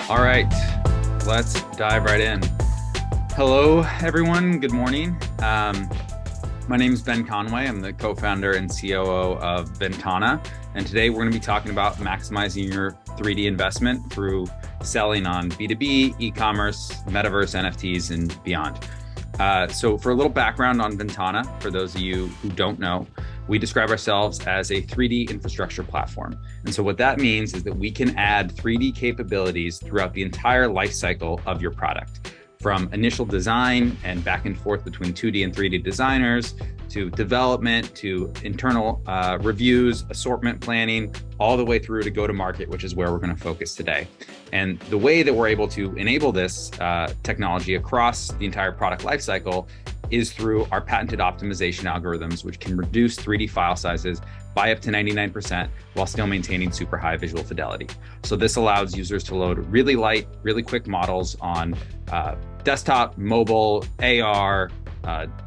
All right, let's dive right in. Hello, everyone. Good morning. My name is Ben Conway. I'm the co-founder and COO of VNTANA. And today we're going to be talking about maximizing your 3D investment through selling on B2B, e-commerce, metaverse, NFTs, and beyond. So for a little background on VNTANA, for those of you who don't know, we describe ourselves as a 3D infrastructure platform. And so what that means is that we can add 3D capabilities throughout the entire life cycle of your product, from initial design and back and forth between 2D and 3D designers, to development, to internal reviews, assortment planning, all the way through to go-to-market, which is where we're going to focus today. And the way that we're able to enable this technology across the entire product lifecycle is through our patented optimization algorithms, which can reduce 3D file sizes by up to 99% while still maintaining super high visual fidelity. So this allows users to load really light, really quick models on desktop, mobile, AR,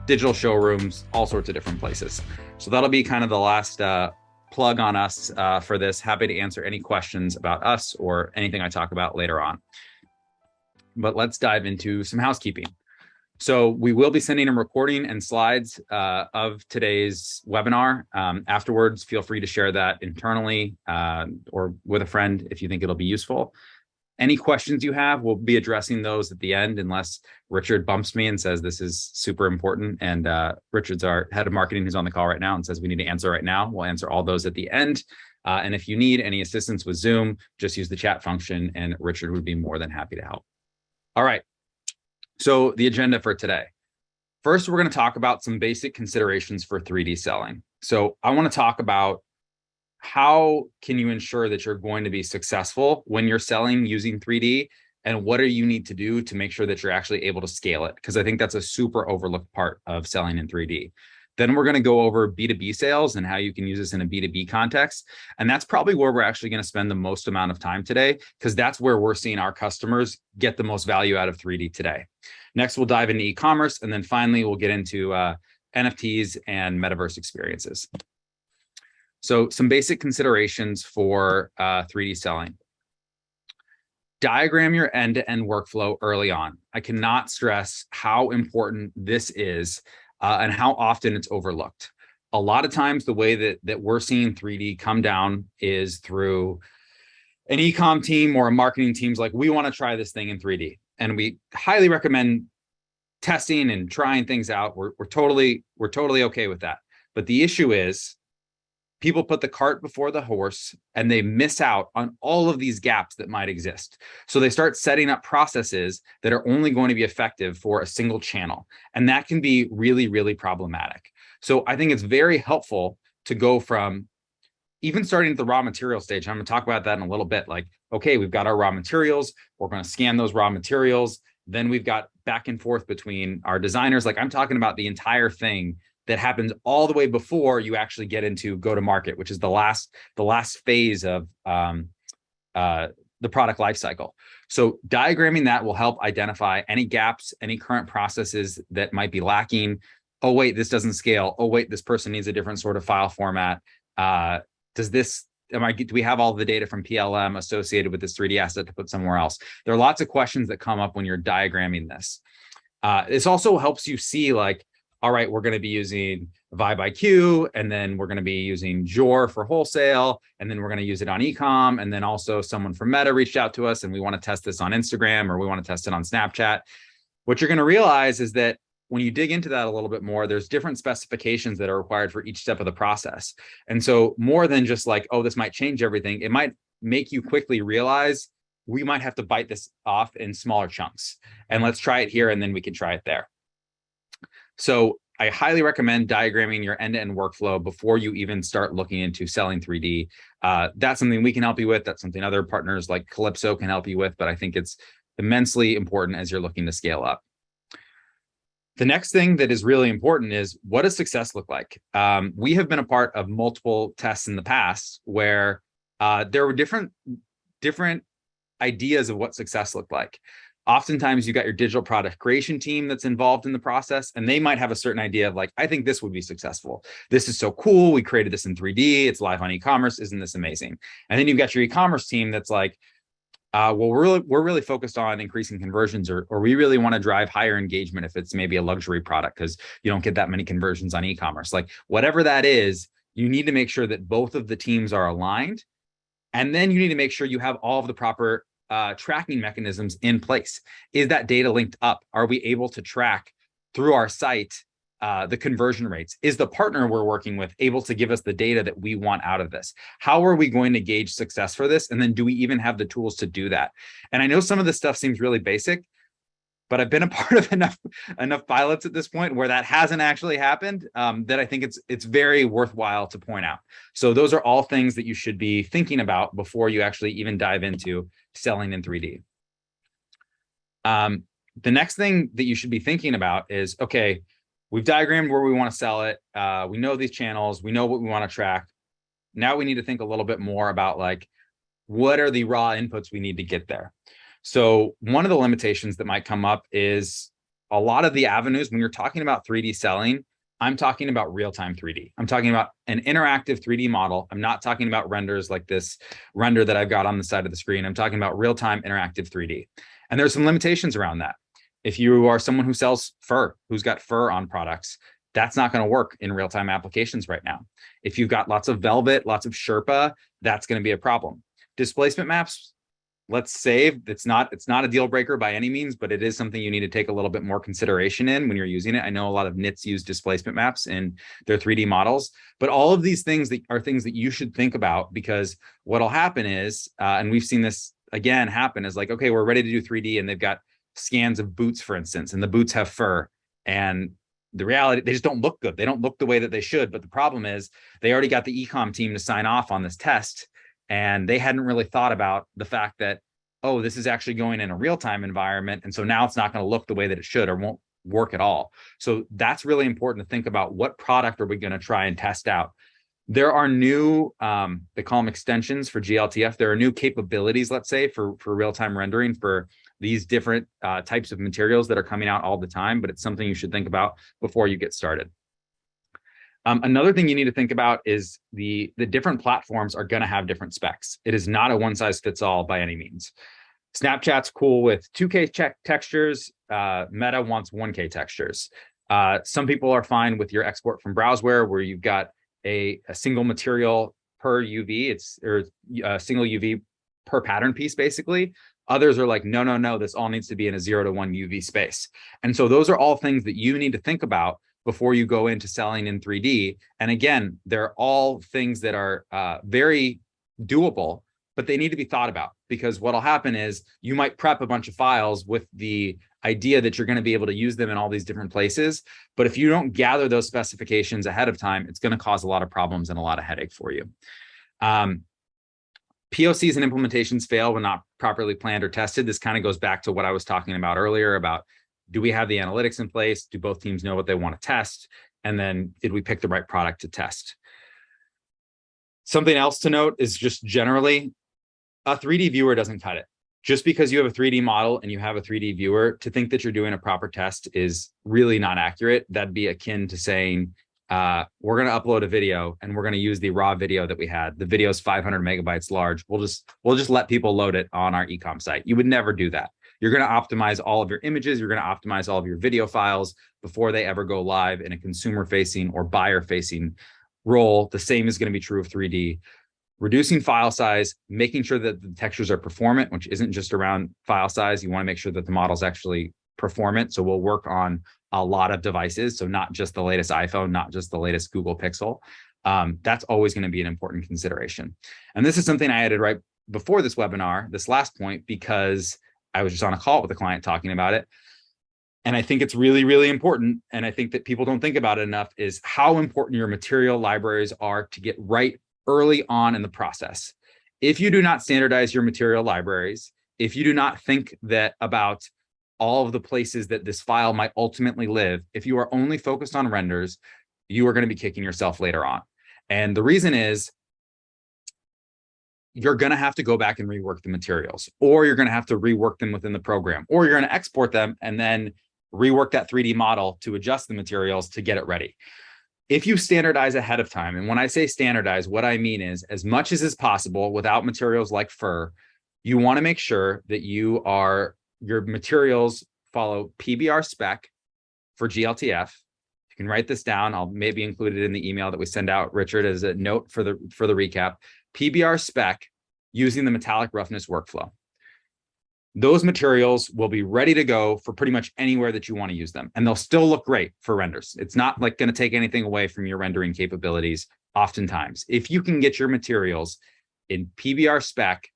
digital showrooms, all sorts of different places. So that'll be kind of the last plug on us for this. Happy to answer any questions about us or anything I talk about later on. But let's dive into some housekeeping. So we will be sending a recording and slides of today's webinar. Afterwards, feel free to share that internally or with a friend if you think it'll be useful. Any questions you have, we'll be addressing those at the end, unless Richard bumps me and says this is super important. And Richard's our head of marketing who's on the call right now and says we need to answer right now. We'll answer all those at the end. And if you need any assistance with Zoom, just use the chat function and Richard would be more than happy to help. All right. So the agenda for today. First, we're going to talk about some basic considerations for 3D selling. So I want to talk about how can you ensure that you're going to be successful when you're selling using 3D, and what do you need to do to make sure that you're actually able to scale it? Because I think that's a super overlooked part of selling in 3D. Then we're going to go over B2B sales and how you can use this in a B2B context. And that's probably where we're actually going to spend the most amount of time today, because that's where we're seeing our customers get the most value out of 3D today. Next, we'll dive into e-commerce. And then finally, we'll get into NFTs and metaverse experiences. So some basic considerations for 3D selling. Diagram your end-to-end workflow early on. I cannot stress how important this is and how often it's overlooked. A lot of times, the way that we're seeing 3D come down is through an ecom team or a marketing team's like, we want to try this thing in 3D. And we highly recommend testing and trying things out. We're totally okay with that. But the issue is, people put the cart before the horse and they miss out on all of these gaps that might exist. So they start setting up processes that are only going to be effective for a single channel. And that can be really, really problematic. So I think it's very helpful to go from even starting at the raw material stage. I'm going to talk about that in a little bit. Like, okay, we've got our raw materials. We're going to scan those raw materials. Then we've got back and forth between our designers. Like, I'm talking about the entire thing that happens all the way before you actually get into go-to-market, which is the last phase of the product lifecycle. So diagramming that will help identify any gaps, any current processes that might be lacking. Oh, wait, this doesn't scale. Oh, wait, this person needs a different sort of file format. Do we have all the data from PLM associated with this 3D asset to put somewhere else? There are lots of questions that come up when you're diagramming this. This also helps you see, like, all right, we're going to be using VibeIQ, and then we're going to be using Jor for wholesale, and then we're going to use it on Ecom, and then also someone from Meta reached out to us, and we want to test this on Instagram, or we want to test it on Snapchat. What you're going to realize is that when you dig into that a little bit more, there's different specifications that are required for each step of the process. And so more than just like, oh, this might change everything, it might make you quickly realize we might have to bite this off in smaller chunks. And let's try it here, and then we can try it there. So I highly recommend diagramming your end-to-end workflow before you even start looking into selling 3D. That's something we can help you with. That's something other partners like Calypso can help you with, but I think it's immensely important as you're looking to scale up. The next thing that is really important is, what does success look like? We have been a part of multiple tests in the past where there were different ideas of what success looked like. Oftentimes, you got your digital product creation team that's involved in the process, and they might have a certain idea of like, I think this would be successful. This is so cool. We created this in 3D. It's live on e-commerce. Isn't this amazing? And then you've got your e-commerce team that's like, Well, we're really focused on increasing conversions, or we really want to drive higher engagement if it's maybe a luxury product because you don't get that many conversions on e-commerce. Like whatever that is, you need to make sure that both of the teams are aligned, and then you need to make sure you have all of the proper tracking mechanisms in place. Is that data linked up? Are we able to track through our site the conversion rates? Is the partner we're working with able to give us the data that we want out of this? How are we going to gauge success for this? And then do we even have the tools to do that? And I know some of this stuff seems really basic, but I've been a part of enough pilots at this point where that hasn't actually happened, that I think it's very worthwhile to point out. So those are all things that you should be thinking about before you actually even dive into selling in 3D. The next thing that you should be thinking about is, okay, we've diagrammed where we want to sell it. We know these channels. We know what we want to track. Now we need to think a little bit more about like, what are the raw inputs we need to get there? So one of the limitations that might come up is a lot of the avenues when you're talking about 3D selling, I'm talking about real-time 3D. I'm talking about an interactive 3D model. I'm not talking about renders like this render that I've got on the side of the screen. I'm talking about real-time interactive 3D. And there's some limitations around that. If you are someone who sells fur, who's got fur on products, that's not going to work in real-time applications right now. If you've got lots of velvet, lots of Sherpa, that's going to be a problem. Displacement maps, let's save. It's not a deal breaker by any means, but it is something you need to take a little bit more consideration in when you're using it. I know a lot of knits use displacement maps in their 3D models, but all of these things that are things that you should think about, because what'll happen is, and we've seen this again happen, is like, okay, we're ready to do 3D and they've got scans of boots, for instance, and the boots have fur, and the reality, they just don't look good. They don't look the way that they should. But the problem is they already got the ecom team to sign off on this test, and they hadn't really thought about the fact that, oh, this is actually going in a real-time environment. And so now it's not going to look the way that it should or won't work at all. So that's really important to think about. What product are we going to try and test out? There are new, they call them extensions for GLTF. There are new capabilities, let's say, for real-time rendering for these different types of materials that are coming out all the time, but it's something you should think about before you get started. Another thing you need to think about is the different platforms are going to have different specs. It is not a one-size-fits-all by any means. Snapchat's cool with 2K textures. Meta wants 1K textures. Some people are fine with your export from Browseware, where you've got a single material per UV, or a single UV per pattern piece, basically. Others are like, no, this all needs to be in a 0 to 1 UV space. And so those are all things that you need to think about before you go into selling in 3D. And again, they're all things that are very doable, but they need to be thought about, because what'll happen is you might prep a bunch of files with the idea that you're going to be able to use them in all these different places. But if you don't gather those specifications ahead of time, it's going to cause a lot of problems and a lot of headache for you. POCs and implementations fail when not properly planned or tested. This kind of goes back to what I was talking about earlier about, do we have the analytics in place? Do both teams know what they want to test? And then did we pick the right product to test? Something else to note is just generally, a 3D viewer doesn't cut it. Just because you have a 3D model and you have a 3D viewer, to think that you're doing a proper test is really not accurate. That'd be akin to saying, we're going to upload a video and we're going to use the raw video that we had. The video is 500 megabytes large. We'll just let people load it on our ecom site. You would never do that. You're going to optimize all of your images. You're going to optimize all of your video files before they ever go live in a consumer-facing or buyer-facing role. The same is going to be true of 3D. Reducing file size, making sure that the textures are performant, which isn't just around file size. You want to make sure that the model's actually performant. So we'll work on a lot of devices. So not just the latest iPhone, not just the latest Google Pixel. That's always going to be an important consideration. And this is something I added right before this webinar, this last point, because I was just on a call with a client talking about it. And I think it's really, really important. And I think that people don't think about it enough, is how important your material libraries are to get right early on in the process. If you do not standardize your material libraries, if you do not think that about all of the places that this file might ultimately live, if you are only focused on renders, you are going to be kicking yourself later on. And the reason is, you're going to have to go back and rework the materials, or you're going to have to rework them within the program, or you're going to export them and then rework that 3D model to adjust the materials to get it ready. If you standardize ahead of time, and when I say standardize, what I mean is, as much as is possible without materials like fur, you want to make sure that your materials follow PBR spec for GLTF. You can write this down. I'll maybe include it in the email that we send out, Richard, as a note for the recap. PBR spec using the metallic roughness workflow. Those materials will be ready to go for pretty much anywhere that you want to use them, and they'll still look great for renders. It's not like going to take anything away from your rendering capabilities. Oftentimes, if you can get your materials in PBR spec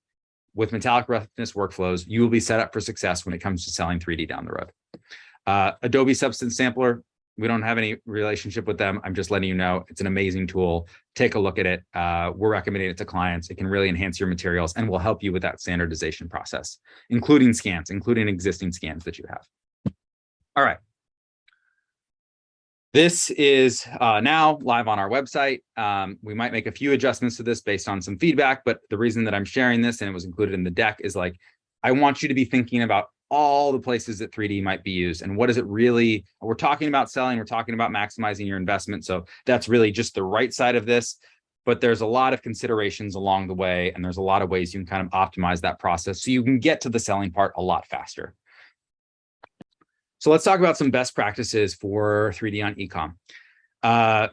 with metallic roughness workflows, you will be set up for success when it comes to selling 3D down the road. Adobe Substance Sampler, we don't have any relationship with them. I'm just letting you know it's an amazing tool. Take a look at it. We're recommending it to clients. It can really enhance your materials and will help you with that standardization process, including scans, including existing scans that you have. All right. This is now live on our website. We might make a few adjustments to this based on some feedback, but the reason that I'm sharing this, and it was included in the deck, is like, I want you to be thinking about all the places that 3D might be used and what is it really, we're talking about selling, we're talking about maximizing your investment. So that's really just the right side of this, but there's a lot of considerations along the way, and there's a lot of ways you can kind of optimize that process so you can get to the selling part a lot faster. So let's talk about some best practices for 3D on Ecom.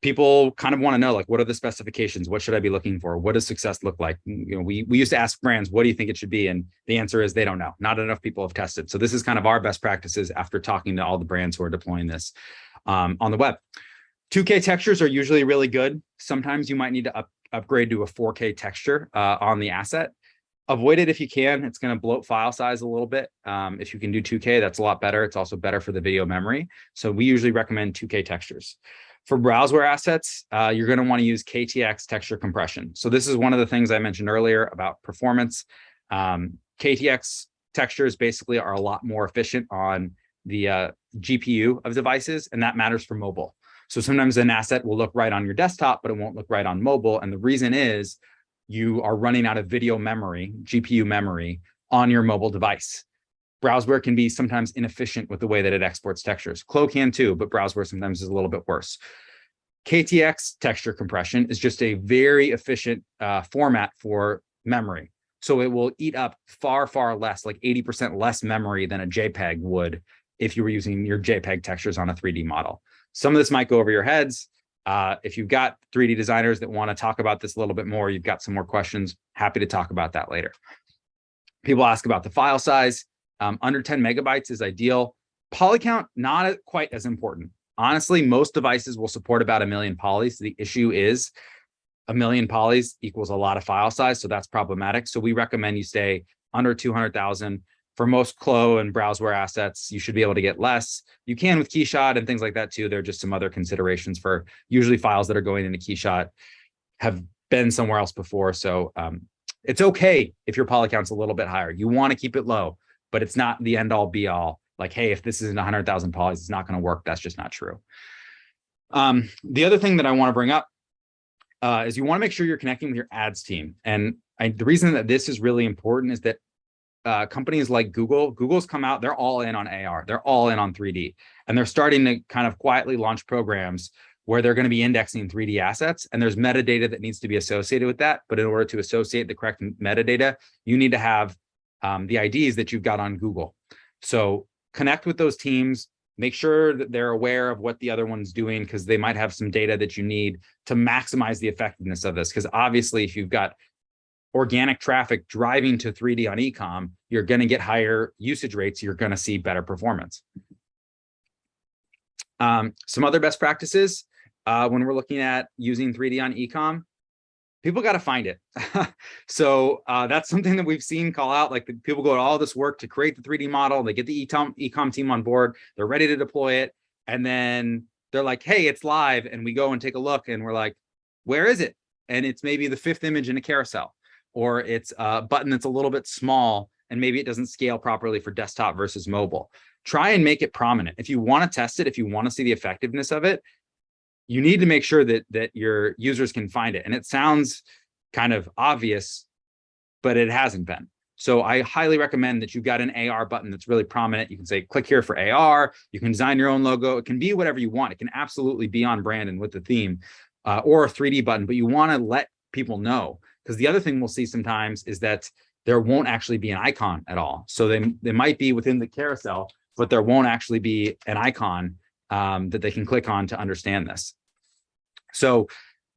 People kind of want to know, like, what are the specifications? What should I be looking for? What does success look like? You know, we used to ask brands, what do you think it should be? And the answer is they don't know. Not enough people have tested. So this is kind of our best practices after talking to all the brands who are deploying this on the web. 2K textures are usually really good. Sometimes you might need to upgrade to a 4K texture on the asset. Avoid it if you can. It's going to bloat file size a little bit. If you can do 2K, that's a lot better. It's also better for the video memory. So we usually recommend 2K textures. For browseware assets, you're going to want to use KTX texture compression. So this is one of the things I mentioned earlier about performance. KTX textures basically are a lot more efficient on the GPU of devices, and that matters for mobile. So sometimes an asset will look right on your desktop, but it won't look right on mobile. And the reason is you are running out of video memory, GPU memory, on your mobile device. Browseware can be sometimes inefficient with the way that it exports textures. Clo can too, but browseware sometimes is a little bit worse. KTX texture compression is just a very efficient format for memory. So it will eat up far, far less, like 80% less memory than a JPEG would if you were using your JPEG textures on a 3D model. Some of this might go over your heads. If you've got 3D designers that want to talk about this a little bit more, you've got some more questions, happy to talk about that later. People ask about the file size. Under 10 megabytes is ideal. Poly count, not quite as important. Honestly, most devices will support about 1 million polys. The issue is 1 million polys equals a lot of file size, so that's problematic. So we recommend you stay under 200,000. For most Clo and browseware assets, you should be able to get less. You can with Keyshot and things like that too. There are just some other considerations for usually files that are going into Keyshot have been somewhere else before. So it's okay if your poly count's a little bit higher. You want to keep it low, but it's not the end all be all. Like, hey, if this isn't 100,000 polys, it's not going to work. That's just not true. The other thing that I want to bring up is you want to make sure you're connecting with your ads team. And the reason that this is really important is that companies like Google's come out, they're all in on AR. They're all in on 3D. And they're starting to kind of quietly launch programs where they're going to be indexing 3D assets. And there's metadata that needs to be associated with that. But in order to associate the correct metadata, you need to have the IDs that you've got on Google. So connect with those teams, make sure that they're aware of what the other one's doing, because they might have some data that you need to maximize the effectiveness of this. Because obviously, if you've got organic traffic driving to 3D on Ecom, you're going to get higher usage rates. You're going to see better performance. Some other best practices when we're looking at using 3D on Ecom, people got to find it. So that's something that we've seen call out. Like, people go to all this work to create the 3D model. They get the Ecom team on board. They're ready to deploy it. And then they're like, hey, it's live. And we go and take a look and we're like, where is it? And it's maybe the 5th image in a carousel, or it's a button that's a little bit small and maybe it doesn't scale properly for desktop versus mobile. Try and make it prominent. If you want to test it, if you want to see the effectiveness of it, you need to make sure that your users can find it. And it sounds kind of obvious, but it hasn't been. So I highly recommend that you've got an AR button that's really prominent. You can say, click here for AR. You can design your own logo. It can be whatever you want. It can absolutely be on brand and with the theme, or a 3D button, but you want to let people know. Because the other thing we'll see sometimes is that there won't actually be an icon at all. So they might be within the carousel, but there won't actually be an icon that they can click on to understand this. So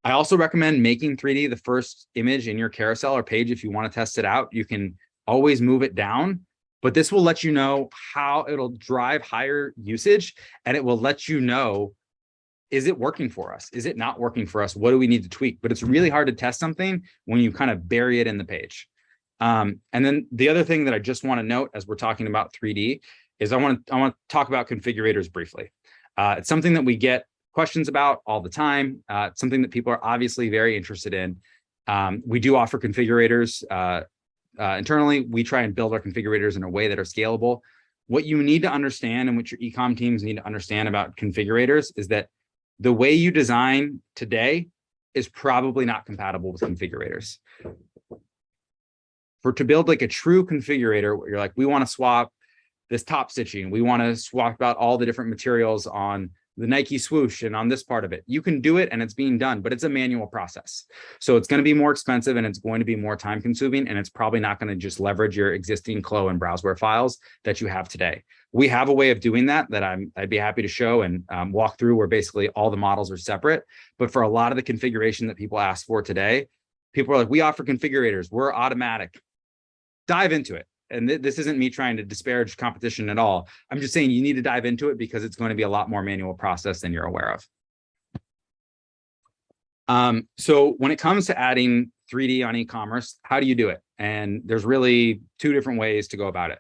I also recommend making 3D the first image in your carousel or page. If you want to test it out, you can always move it down, but this will let you know how it'll drive higher usage, and it will let you know, is it working for us? Is it not working for us? What do we need to tweak? But it's really hard to test something when you kind of bury it in the page. And then the other thing that I just want to note as we're talking about 3D is I want to talk about configurators briefly. It's something that we get questions about all the time. It's something that people are obviously very interested in. We do offer configurators. Internally, we try and build our configurators in a way that are scalable. What you need to understand, and what your ecom teams need to understand about configurators, is that the way you design today is probably not compatible with configurators. To build like a true configurator, where you're like, we want to swap this top stitching, we want to swap out all the different materials on the Nike swoosh and on this part of it. You can do it and it's being done, but it's a manual process. So it's going to be more expensive and it's going to be more time consuming, and it's probably not going to just leverage your existing Clo and Browseware files that you have today. We have a way of doing that I'd be happy to show and walk through, where basically all the models are separate. But for a lot of the configuration that people ask for today, people are like, we offer configurators, we're automatic. Dive into it. And this isn't me trying to disparage competition at all. I'm just saying you need to dive into it because it's going to be a lot more manual process than you're aware of. So when it comes to adding 3D on e-commerce, how do you do it? And there's really two different ways to go about it.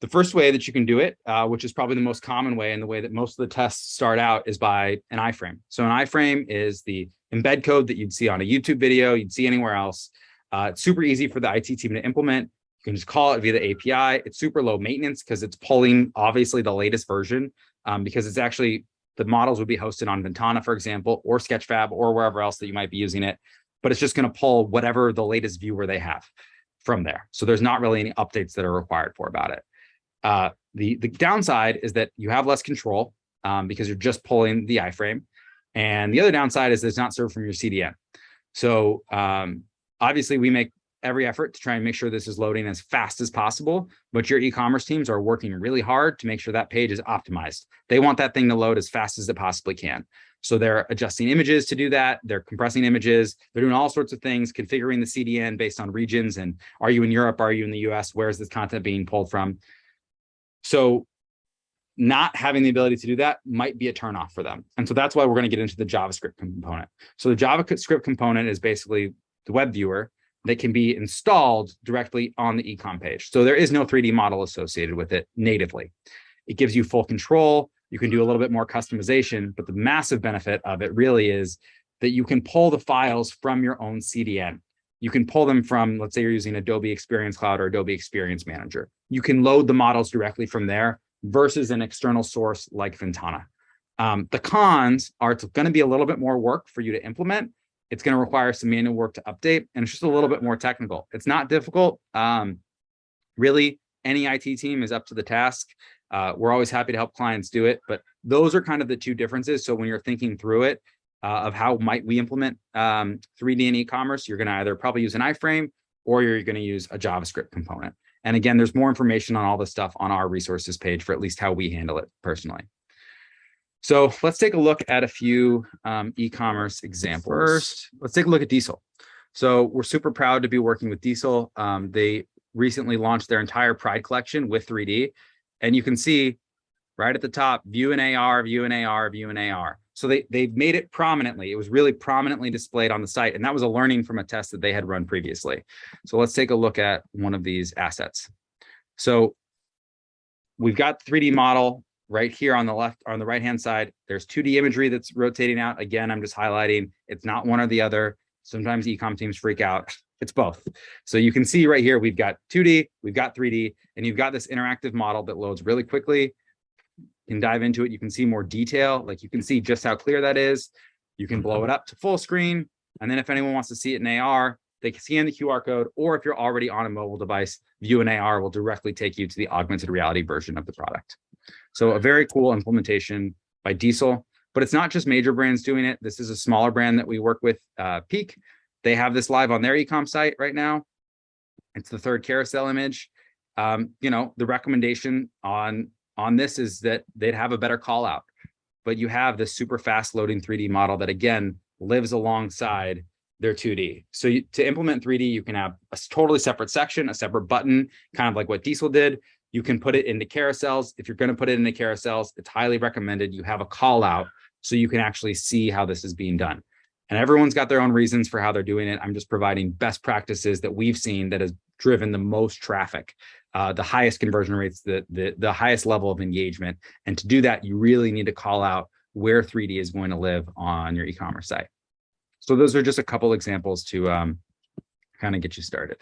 The first way that you can do it, which is probably the most common way and the way that most of the tests start out, is by an iframe. So an iframe is the embed code that you'd see on a YouTube video, you'd see anywhere else. It's super easy for the IT team to implement. You can just call it via the API. It's super low maintenance because it's pulling obviously the latest version, because it's actually, the models would be hosted on VNTANA, for example, or Sketchfab, or wherever else that you might be using it. But it's just going to pull whatever the latest viewer they have from there. So there's not really any updates that are required about it. The downside is that you have less control because you're just pulling the iframe. And the other downside is that it's not served from your CDN. So obviously we make every effort to try and make sure this is loading as fast as possible, but your e-commerce teams are working really hard to make sure that page is optimized. They want that thing to load as fast as it possibly can. So they're adjusting images to do that. They're compressing images. They're doing all sorts of things, configuring the CDN based on regions. And are you in Europe? Are you in the US? Where is this content being pulled from? So not having the ability to do that might be a turnoff for them. And so that's why we're going to get into the JavaScript component. So the JavaScript component is basically the web viewer that can be installed directly on the ecom page. So there is no 3D model associated with it natively. It gives you full control. You can do a little bit more customization, but the massive benefit of it really is that you can pull the files from your own CDN. You can pull them from, let's say you're using Adobe Experience Cloud or Adobe Experience Manager. You can load the models directly from there versus an external source like VNTANA. The cons are it's going to be a little bit more work for you to implement. It's going to require some manual work to update, and it's just a little bit more technical. It's not difficult. Really, any IT team is up to the task. We're always happy to help clients do it, but those are kind of the two differences. So when you're thinking through it, of how might we implement 3D in e-commerce, you're going to either probably use an iframe or you're going to use a JavaScript component. And again, there's more information on all this stuff on our resources page for at least how we handle it personally. So let's take a look at a few e-commerce examples. First, let's take a look at Diesel. So we're super proud to be working with Diesel. They recently launched their entire Pride collection with 3D. And you can see right at the top, view an AR, view an AR, view an AR. So they've made it prominently. It was really prominently displayed on the site. And that was a learning from a test that they had run previously. So let's take a look at one of these assets. So we've got the 3D model right here on the left, on the right-hand side. There's 2D imagery that's rotating out. Again, I'm just highlighting, it's not one or the other. Sometimes e-com teams freak out. It's both. So you can see right here, we've got 2D, we've got 3D, and you've got this interactive model that loads really quickly. You can dive into it. You can see more detail. Like you can see just how clear that is. You can blow it up to full screen. And then if anyone wants to see it in AR, they can scan the QR code, or if you're already on a mobile device, view an AR will directly take you to the augmented reality version of the product. So a very cool implementation by Diesel, but it's not just major brands doing it. This is a smaller brand that we work with, Peak. They have this live on their e-com site right now. It's the third carousel image. The recommendation on this is that they'd have a better call out, but you have this super fast loading 3D model that again lives alongside their 2D. So to implement 3D, you can have a totally separate section, a separate button, kind of like what Diesel did. You can put it into carousels. If you're going to put it into carousels, it's highly recommended you have a call out so you can actually see how this is being done. And everyone's got their own reasons for how they're doing it. I'm just providing best practices that we've seen that has driven the most traffic, the highest conversion rates, the highest level of engagement. And to do that, you really need to call out where 3D is going to live on your e-commerce site. So those are just a couple examples to kind of get you started.